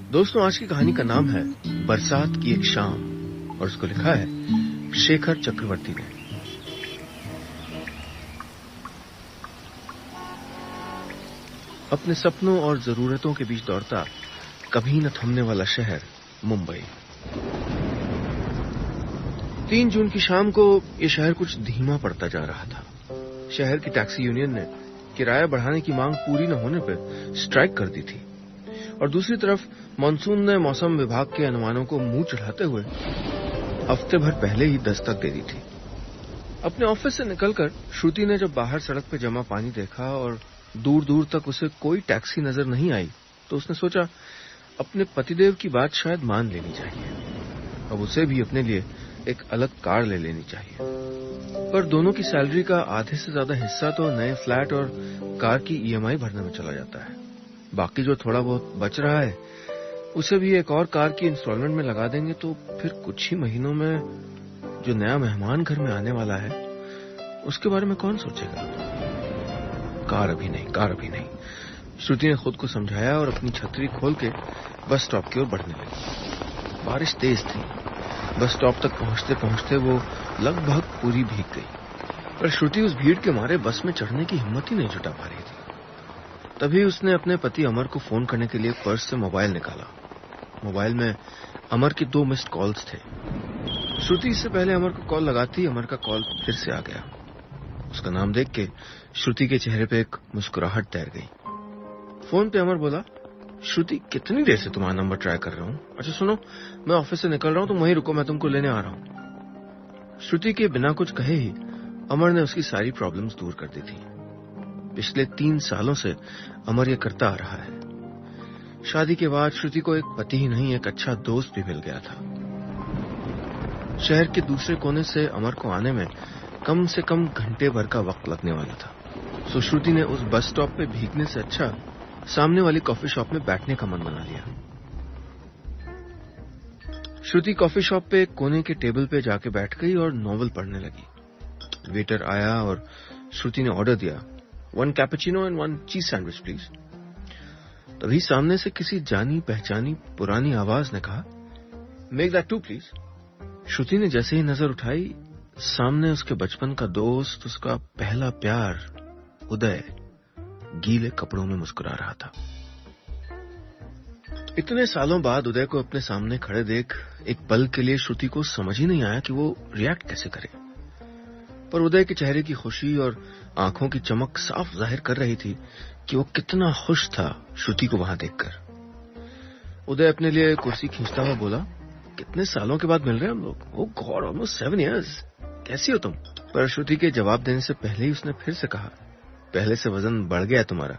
दोस्तों, आज की कहानी का नाम है बरसात की एक शाम और उसको लिखा है शेखर चक्रवर्ती ने। अपने सपनों और जरूरतों के बीच दौड़ता, कभी न थमने वाला शहर मुंबई। 3 जून की शाम को यह शहर कुछ धीमा पड़ता जा रहा था। शहर की टैक्सी यूनियन ने किराया बढ़ाने की मांग पूरी न होने पर स्ट्राइक कर दी थी और दूसरी तरफ मानसून ने मौसम विभाग के अनुमानों को मुंह चढ़ाते हुए हफ्ते भर पहले ही दस्तक दे दी थी। अपने ऑफिस से निकलकर श्रुति ने जब बाहर सड़क पर जमा पानी देखा और दूर दूर तक उसे कोई टैक्सी नजर नहीं आई तो उसने सोचा अपने पतिदेव की बात शायद मान लेनी चाहिए। अब उसे भी अपने लिए एक अलग कार ले लेनी चाहिए। पर दोनों की सैलरी का आधे से ज्यादा हिस्सा तो नए फ्लैट और कार की ईएमआई भरने में चला जाता है। बाकी जो थोड़ा बहुत बच रहा है उसे भी एक और कार की इंस्टॉलमेंट में लगा देंगे तो फिर कुछ ही महीनों में जो नया मेहमान घर में आने वाला है उसके बारे में कौन सोचेगा। कार अभी नहीं। श्रुति ने खुद को समझाया और अपनी छतरी खोल के बस स्टॉप की ओर बढ़ने लगी। बारिश तेज थी। बस स्टॉप तक पहुंचते पहुंचते वो लगभग पूरी भीग गई, पर श्रुति उस भीड़ के मारे बस में चढ़ने की हिम्मत ही नहीं जुटा पा रही थी। तभी उसने अपने पति अमर को फोन करने के लिए पर्स से मोबाइल निकाला। मोबाइल में अमर के 2 मिस्ड कॉल्स थे। श्रुति इससे पहले अमर को कॉल लगाती, अमर का कॉल फिर से आ गया। उसका नाम देख के श्रुति के चेहरे पे एक मुस्कुराहट तैर गई। फोन पे अमर बोला, श्रुति कितनी देर से तुम्हारा नंबर ट्राई कर रहा हूं। अच्छा सुनो, मैं ऑफिस से निकल रहा हूं, तुम वहीं रुको, मैं तुमको लेने आ रहा हूं। श्रुति के बिना कुछ कहे ही अमर ने उसकी सारी प्रॉब्लम्स दूर कर दी थी। पिछले 3 सालों से अमर ये करता आ रहा है। शादी के बाद श्रुति को एक पति ही नहीं एक अच्छा दोस्त भी मिल गया था। शहर के दूसरे कोने से अमर को आने में कम से कम घंटे भर का वक्त लगने वाला था। सो श्रुति ने उस बस स्टॉप पे भीगने से अच्छा सामने वाली कॉफी शॉप में बैठने का मन बना लिया। श्रुति कॉफी शॉप पे कोने के टेबल पे जाके बैठ गई और नॉवल पढ़ने लगी। वेटर आया और श्रुति ने ऑर्डर दिया, 1 cappuccino and 1 cheese sandwich please. तभी सामने से किसी जानी पहचानी पुरानी आवाज ने कहा, मेक दैट 2 प्लीज। श्रुति ने जैसे ही नजर उठाई, सामने उसके बचपन का दोस्त, उसका पहला प्यार उदय गीले कपड़ों में मुस्कुरा रहा था। इतने सालों बाद उदय को अपने सामने खड़े देख एक पल के लिए श्रुति को समझ ही नहीं आया कि वो रिएक्ट कैसे करे। पर उदय के चेहरे की खुशी और आंखों की चमक साफ जाहिर कर रही थी कि वो कितना खुश था श्रुति को वहां देखकर। उदय अपने लिए कुर्सी खींचता हुआ बोला, कितने सालों के बाद मिल रहे हैं हम लोग। ओह गॉड, ऑलमोस्ट 7 इयर्स। कैसी हो तुम? पर श्रुति के जवाब देने से पहले ही उसने फिर से कहा, पहले से वजन बढ़ गया तुम्हारा,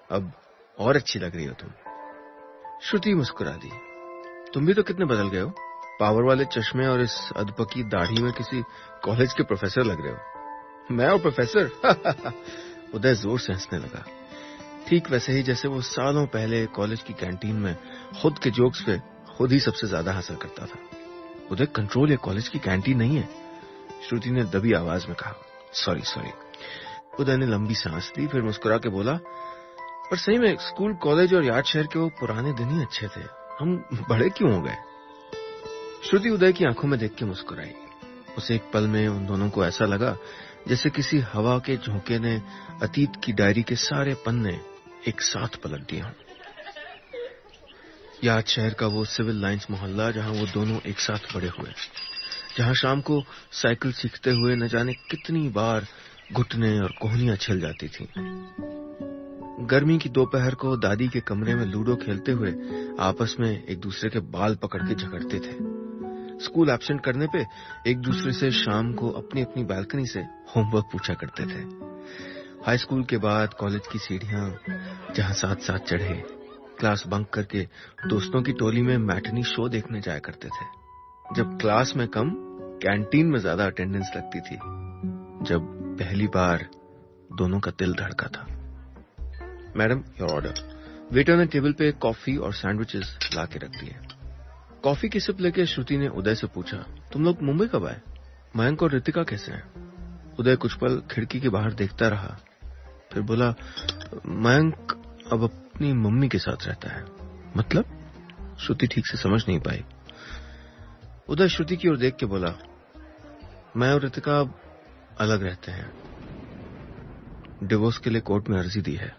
अब और अच्छी लग रही हो तुम। श्रुति मुस्कुरा दी, तुम भी तो कितने बदल गए हो। पावर वाले चश्मे और इस अधपकी दाढ़ी में किसी कॉलेज के प्रोफेसर लग रहे हो। मैं और प्रोफेसर? उदय जोर से हंसने लगा, ठीक वैसे ही जैसे वो सालों पहले कॉलेज की कैंटीन में खुद के जोक्स पे खुद ही सबसे ज्यादा हंसा करता था। उदय, कंट्रोल ये कॉलेज की कैंटीन नहीं है, श्रुति ने दबी आवाज में कहा। सॉरी। उदय ने लंबी सांस ली, फिर मुस्कुरा के बोला, पर सही में स्कूल, कॉलेज और याद शहर के वो पुराने दिन ही अच्छे थे, हम बड़े क्यों हो गए। श्रुति उदय की आंखों में देख के मुस्कुराई। उसे एक पल में उन दोनों को ऐसा लगा जैसे किसी हवा के झोंके ने अतीत की डायरी के सारे पन्ने एक साथ पलट दिए हों। याद शहर का वो सिविल लाइंस मोहल्ला जहां वो दोनों एक साथ बड़े हुए, जहां शाम को साइकिल सीखते हुए न जाने कितनी बार घुटने और कोहनियां छिल जाती थीं। गर्मी की दोपहर को दादी के कमरे में लूडो खेलते हुए आपस में एक दूसरे के बाल पकड़ के झगड़ते थे। स्कूल एब्सेंट करने पे एक दूसरे से शाम को अपनी अपनी बालकनी से होमवर्क पूछा करते थे। हाई स्कूल के बाद कॉलेज की सीढ़ियां जहां साथ साथ चढ़े, क्लास बंक करके दोस्तों की टोली में मैटनी शो देखने जाया करते थे। जब क्लास में कम, कैंटीन में ज्यादा अटेंडेंस लगती थी। जब पहली बार दोनों का दिल धड़का था। Madam, your order. वेटर ने टेबल पे कॉफी और सैंडविचेस ला के रख दिए। कॉफी की सिप लेके श्रुति ने उदय से पूछा, तुम लोग मुंबई कब आए? मयंक और रितिका कैसे हैं? उदय कुछ पल खिड़की के बाहर देखता रहा, फिर बोला, मयंक अब अपनी मम्मी के साथ रहता है। मतलब? श्रुति ठीक से समझ नहीं पाई। उदय श्रुति की ओर देख के बोला, मैं और रितिका अलग रहते हैं, डिवोर्स के लिए कोर्ट में अर्जी दी है।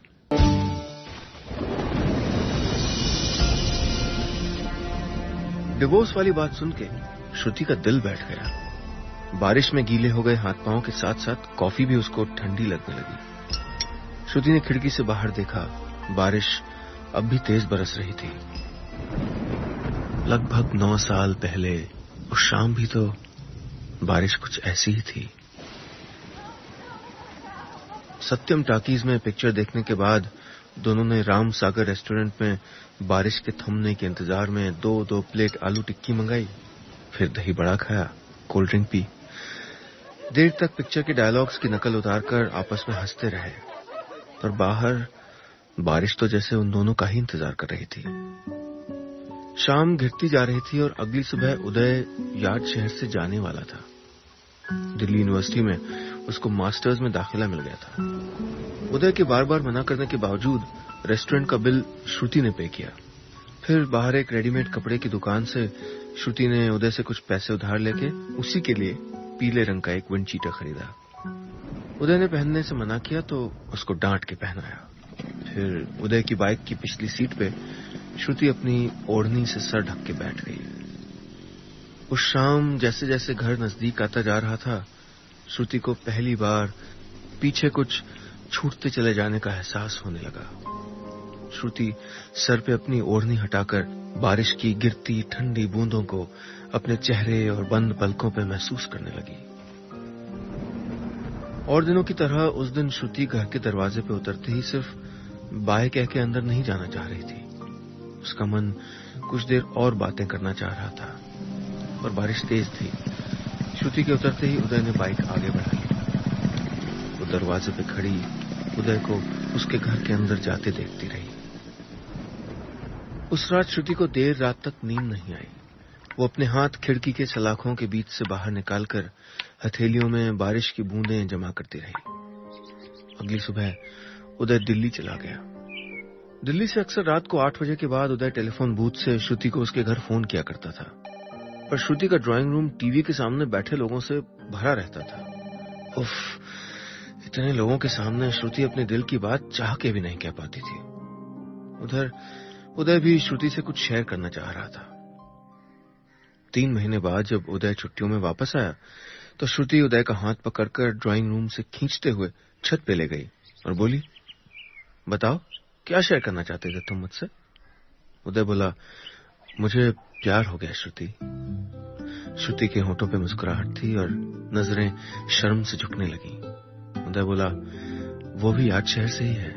डिवोर्स वाली बात सुन के श्रुति का दिल बैठ गया। बारिश में गीले हो गए हाथ पांव के साथ साथ कॉफी भी उसको ठंडी लगने लगी। श्रुति ने खिड़की से बाहर देखा, बारिश अब भी तेज बरस रही थी। लगभग 9 साल पहले उस शाम भी तो बारिश कुछ ऐसी ही थी। सत्यम टाकीज में पिक्चर देखने के बाद दोनों ने राम सागर रेस्टोरेंट में बारिश के थमने के इंतजार में 2-2 प्लेट आलू टिक्की मंगाई, फिर दही बड़ा खाया, कोल्ड ड्रिंक पी। देर तक पिक्चर के डायलॉग्स की नकल उतारकर आपस में हंसते रहे, पर बाहर बारिश तो जैसे उन दोनों का ही इंतजार कर रही थी। शाम घिरती जा रही थी और अगली सुबह उदय यार्ड शहर से जाने वाला था। दिल्ली यूनिवर्सिटी में उसको मास्टर्स में दाखिला मिल गया था। उदय के बार बार मना करने के बावजूद रेस्टोरेंट का बिल श्रुति ने पे किया। फिर बाहर एक रेडीमेड कपड़े की दुकान से श्रुति ने उदय से कुछ पैसे उधार लेके उसी के लिए पीले रंग का एक विंड चीटर खरीदा। उदय ने पहनने से मना किया तो उसको डांट के पहनाया। फिर उदय की बाइक की पिछली सीट पे श्रुति अपनी ओढ़नी से सर ढक के बैठ गई। उस शाम जैसे जैसे घर नजदीक आता जा रहा था, श्रुति को पहली बार पीछे कुछ छूटते चले जाने का एहसास होने लगा। श्रुति सर पे अपनी ओढ़नी हटाकर बारिश की गिरती ठंडी बूंदों को अपने चेहरे और बंद पलकों पे महसूस करने लगी। और दिनों की तरह उस दिन श्रुति घर के दरवाजे पे उतरते ही सिर्फ बाय कह के अंदर नहीं जाना चाह रही थी। उसका मन कुछ देर और बातें करना चाह रहा था, और बारिश तेज थी। श्रुति के उतरते ही उदय ने बाइक आगे बढ़ा ली। वो दरवाजे पे खड़ी उदय को उसके घर के अंदर जाते देखती रही। उस रात श्रुति को देर रात तक नींद नहीं आई। वो अपने हाथ खिड़की के सलाखों के बीच से बाहर निकालकर हथेलियों में बारिश की बूंदें जमा करती रही। अगली सुबह उदय दिल्ली चला गया। दिल्ली से अक्सर रात को 8 बजे के बाद उदय टेलीफोन बूथ से श्रुति को उसके घर फोन किया करता था, पर श्रुति का ड्राइंग रूम टीवी के सामने बैठे लोगों से भरा रहता था। उफ, इतने लोगों के सामने श्रुति अपने दिल की बात चाह के भी नहीं कह पाती थी। उधर उदय भी श्रुति से कुछ शेयर करना चाह रहा था। 3 महीने बाद जब उदय छुट्टियों में वापस आया तो श्रुति उदय का हाथ पकड़कर ड्राइंग रूम से खींचते हुए छत पे ले गई और बोली, बताओ क्या शेयर करना चाहते थे तुम मुझसे? उदय बोला, मुझे प्यार हो गया श्रुति। श्रुति के होठों पे मुस्कुराहट थी और नजरें शर्म से झुकने लगी। उदय बोला, वो भी याद शहर से ही है,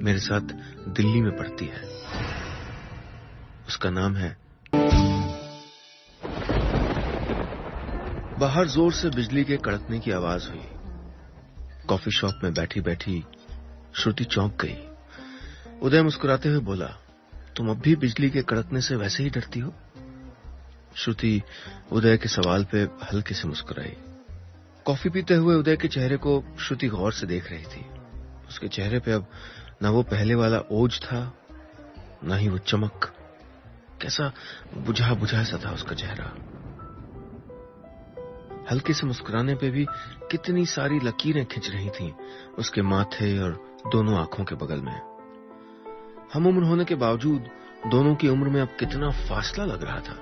मेरे साथ दिल्ली में पढ़ती है, उसका नाम है। बाहर जोर से बिजली के कड़कने की आवाज हुई। कॉफी शॉप में बैठी बैठी श्रुति चौंक गई। उदय मुस्कुराते हुए बोला, तुम अब भी बिजली के कड़कने से वैसे ही डरती हो? श्रुति उदय के सवाल पे हल्के से मुस्कुराई। कॉफी पीते हुए उदय के चेहरे को श्रुति गौर से देख रही थी। उसके चेहरे पे अब न वो पहले वाला ओज था, न ही वो चमक। कैसा बुझा बुझा सा था उसका चेहरा। हल्के से मुस्कुराने पे भी कितनी सारी लकीरें खिंच रही थीं उसके माथे और दोनों आंखों के बगल में। हम उम्र होने के बावजूद दोनों की उम्र में अब कितना फासला लग रहा था।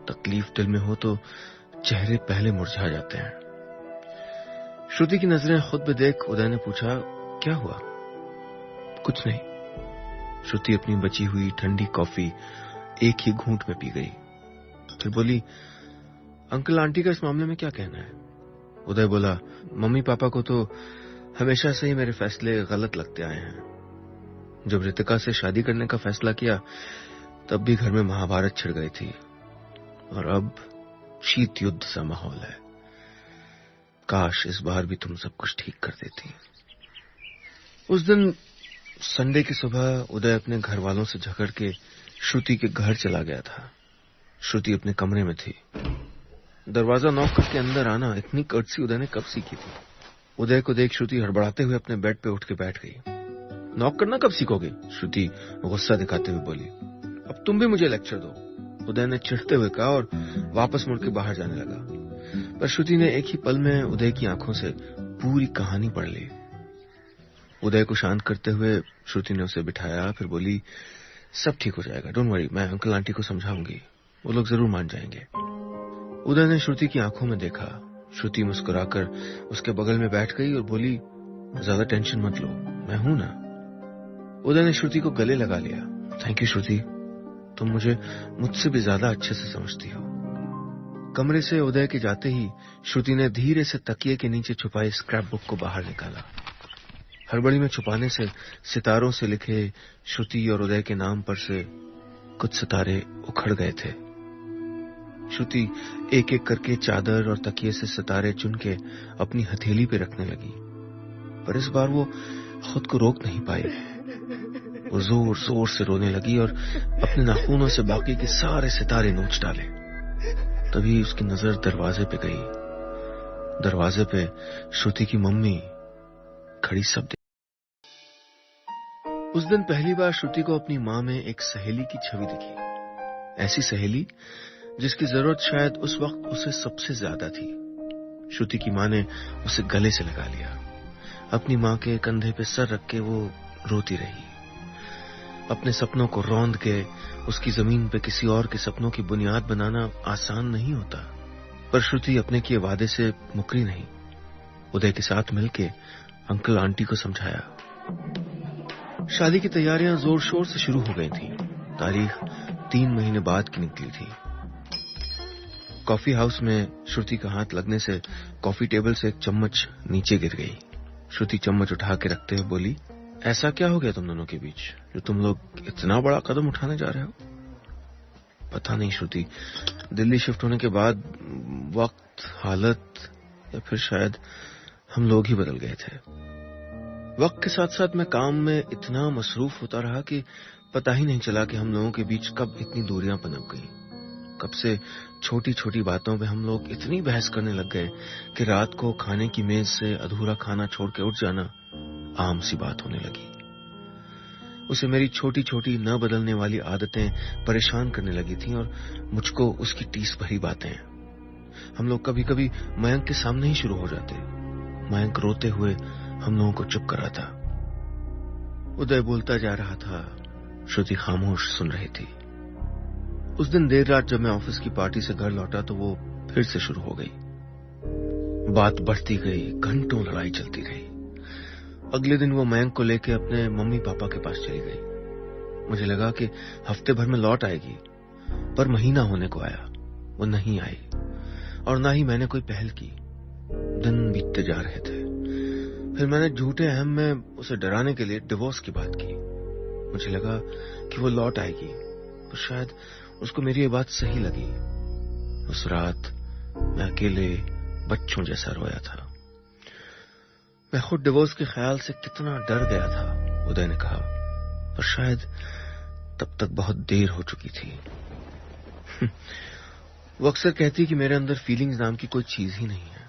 तकलीफ दिल में हो तो चेहरे पहले मुरझा जाते हैं। श्रुति की नजरें खुद पे देख उदय ने पूछा, क्या हुआ? कुछ नहीं। श्रुति अपनी बची हुई ठंडी कॉफी एक ही घूंट में पी गई। फिर बोली, अंकल आंटी का इस मामले में क्या कहना है? उदय बोला, मम्मी पापा को तो हमेशा से ही मेरे फैसले गलत लगते आए हैं। जब रितिका से शादी करने का फैसला किया तब भी घर में महाभारत छिड़ गई थी, और अब शीत युद्ध सा माहौल है। काश इस बार भी तुम सब कुछ ठीक कर देती। उस दिन संडे की सुबह उदय अपने घर वालों से झगड़ के श्रुति के घर चला गया था। श्रुति अपने कमरे में थी। दरवाजा नॉक करके अंदर आना इतनी कर्टसी उदय ने कब सीखी थी। उदय को देख श्रुति हड़बड़ाते हुए अपने बेड पे उठ के बैठ गई। नॉक करना कब सीखोगे? श्रुति गुस्सा दिखाते हुए बोली। अब तुम भी मुझे लेक्चर दो, उदय ने चिढ़ते हुए कहा और वापस मुड़ के बाहर जाने लगा। पर श्रुति ने एक ही पल में उदय की आंखों से पूरी कहानी पढ़ ली। उदय को शांत करते हुए श्रुति ने उसे बिठाया, फिर बोली, सब ठीक हो जाएगा, डोंट वरी, मैं अंकल आंटी को समझाऊंगी, वो लोग जरूर मान जाएंगे। उदय ने श्रुति की आंखों में देखा। श्रुति मुस्कुराकर उसके बगल में बैठ गई और बोली, ज्यादा टेंशन मत लो, मैं हूं ना। उदय ने श्रुति को गले लगा लिया। थैंक यू श्रुति, तुम मुझे मुझसे भी ज्यादा अच्छे से समझती हो। कमरे से उदय के जाते ही श्रुति ने धीरे से तकिए के नीचे छुपाई स्क्रैप बुक को बाहर निकाला। हड़बड़ी में छुपाने से सितारों से लिखे श्रुति और उदय के नाम पर से कुछ सितारे उखड़ गए थे। श्रुति एक एक करके चादर और तकिए से सितारे चुन के अपनी हथेली पे रखने लगी, पर इस बार वो खुद को रोक नहीं पाई। वो जोर जोर से रोने लगी और अपने नाखूनों से बाकी के सारे सितारे नोच डाले। तभी उसकी नजर दरवाजे पे गई। दरवाजे पे श्रुति की मम्मी खड़ी सब। उस दिन पहली बार श्रुति को अपनी मां में एक सहेली की छवि दिखी, ऐसी सहेली जिसकी जरूरत शायद उस वक्त उसे सबसे ज्यादा थी। श्रुति की मां ने उसे गले से लगा लिया। अपनी मां के कंधे पे सर रख के वो रोती रही। अपने सपनों को रौंद के उसकी जमीन पे किसी और के सपनों की बुनियाद बनाना आसान नहीं होता, पर श्रुति अपने किए वादे से मुकरी नहीं। उदय के साथ मिलके अंकल आंटी को समझाया। शादी की तैयारियां जोर शोर से शुरू हो गई थी। तारीख 3 महीने बाद की निकली थी। कॉफी हाउस में श्रुति का हाथ लगने से कॉफी टेबल से एक चम्मच नीचे गिर गई। श्रुति चम्मच उठा के रखते हुए बोली, ऐसा क्या हो गया तुम दोनों के बीच जो तुम लोग इतना बड़ा कदम उठाने जा रहे हो? पता नहीं श्रुति, दिल्ली शिफ्ट होने के बाद वक्त, हालत या फिर शायद हम लोग ही बदल गए थे। वक्त के साथ साथ मैं काम में इतना मसरूफ होता रहा कि पता ही नहीं चला कि हम लोगों के बीच कब इतनी दूरियां पनप गई। कब से छोटी छोटी बातों पे हम लोग इतनी बहस करने लग गए कि रात को खाने की मेज से अधूरा खाना छोड़ के उठ जाना आम सी बात होने लगी। उसे मेरी छोटी छोटी न बदलने वाली आदतें परेशान करने लगी थीं और मुझको उसकी टीस भरी बातें। हम लोग कभी कभी मयंक के सामने ही शुरू हो जाते। मयंक रोते हुए हम लोगों को चुप कराता। उदय बोलता जा रहा था, श्रुति खामोश सुन रही थी। उस दिन देर रात जब मैं ऑफिस की पार्टी से घर लौटा तो वो फिर से शुरू हो गई। बात बढ़ती गई, घंटों लड़ाई चलती रही। अगले दिन वो मयंक को लेकर अपने मम्मी पापा के पास चली गई। मुझे लगा कि हफ्ते भर में लौट आएगी, पर महीना होने को आया, वो नहीं आई और ना ही मैंने कोई पहल की। दिन बीतते जा रहे थे। फिर मैंने झूठे अहम में उसे डराने के लिए डिवोर्स की बात की। मुझे लगा कि वो लौट आएगी, पर शायद उसको मेरी ये बात सही लगी। उस रात मैं अकेले बच्चों जैसा रोया था। मैं खुद डिवोर्स के ख्याल से कितना डर गया था, उदय ने कहा, और शायद तब तक बहुत देर हो चुकी थी। वो अक्सर कहती कि मेरे अंदर फीलिंग्स नाम की कोई चीज ही नहीं है।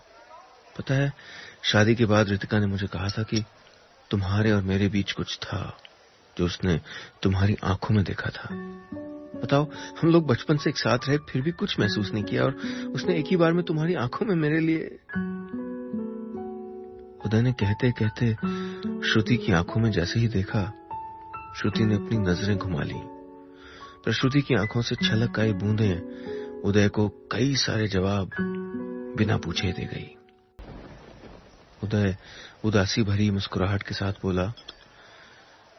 पता है, शादी के बाद रितिका ने मुझे कहा था कि तुम्हारे और मेरे बीच कुछ था जो उसने तुम्हारी आंखों में देखा था। बताओ, हम लोग बचपन से एक साथ रहे, फिर भी कुछ महसूस नहीं किया, और उसने एक ही बार में तुम्हारी आंखों में मेरे लिए। उदय ने कहते कहते श्रुति की आंखों में जैसे ही देखा, श्रुति ने अपनी नजरें घुमा ली। पर श्रुति की आंखों से छलक आई बूंदें उदय को कई सारे जवाब बिना पूछे दे गई। उदय उदासी भरी मुस्कुराहट के साथ बोला,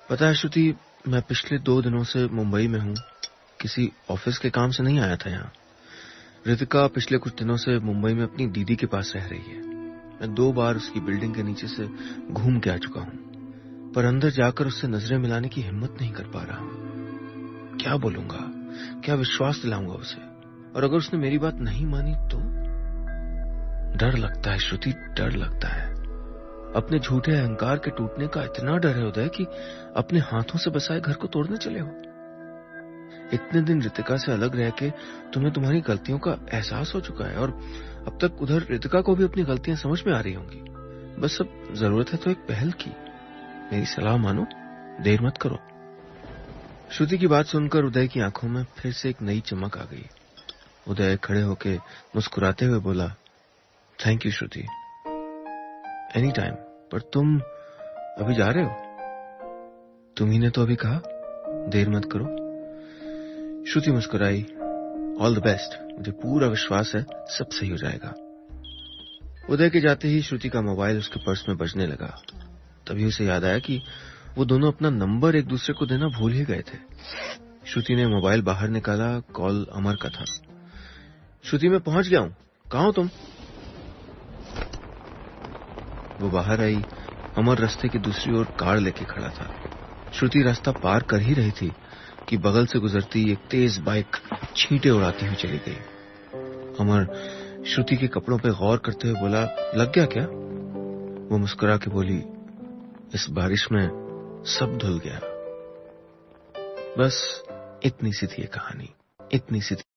पता है श्रुति, मैं पिछले 2 दिनों से मुंबई में हूं। किसी ऑफिस के काम से नहीं आया था यहाँ। रितिका पिछले कुछ दिनों से मुंबई में अपनी दीदी के पास रह रही है। मैं 2 बार उसकी बिल्डिंग के नीचे से घूम के आ चुका हूं, पर अंदर जाकर उससे नजरें मिलाने की हिम्मत नहीं कर पा रहा हूं। क्या बोलूंगा, क्या विश्वास दिलाऊंगा उसे? और अगर उसने मेरी बात नहीं मानी तो? डर लगता है श्रुति, डर लगता है। अपने झूठे अहंकार के टूटने का इतना डर है उदय कि अपने हाथों से बसाए घर को तोड़ने चले हो। इतने दिन रितिका से अलग रह के तुम्हें तुम्हारी गलतियों का एहसास हो चुका है, और अब तक उधर रितिका को भी अपनी गलतियां समझ में आ रही होंगी। बस अब जरूरत है तो एक पहल की। मेरी सलाह मानो, देर मत करो। श्रुति की बात सुनकर उदय की आंखों में फिर से एक नई चमक आ गई। उदय खड़े होके मुस्कुराते हुए बोला, thank you Shruti, any time. पर तुम अभी जा रहे हो? तुम्ही ने तो अभी कहा देर मत करो। श्रुति मुस्कुराई, ऑल द बेस्ट, मुझे पूरा विश्वास है सब सही हो जाएगा। उदय के जाते ही श्रुति का मोबाइल उसके पर्स में बजने लगा। तभी उसे याद आया कि वो दोनों अपना नंबर एक दूसरे को देना भूल ही गए थे। श्रुति ने मोबाइल बाहर निकाला, कॉल अमर का था। श्रुति, मैं पहुंच गया हूं, कहां हो तुम? वो बाहर आई। अमर रास्ते की दूसरी ओर कार लेके खड़ा था। श्रुति रास्ता पार कर ही रही थी कि बगल से गुजरती एक तेज बाइक छींटे उड़ाती हुई चली गई। अमर श्रुति के कपड़ों पर गौर करते हुए बोला, लग गया क्या? वो मुस्कुरा के बोली, इस बारिश में सब धुल गया। बस इतनी सी थी ये कहानी, इतनी सी थी।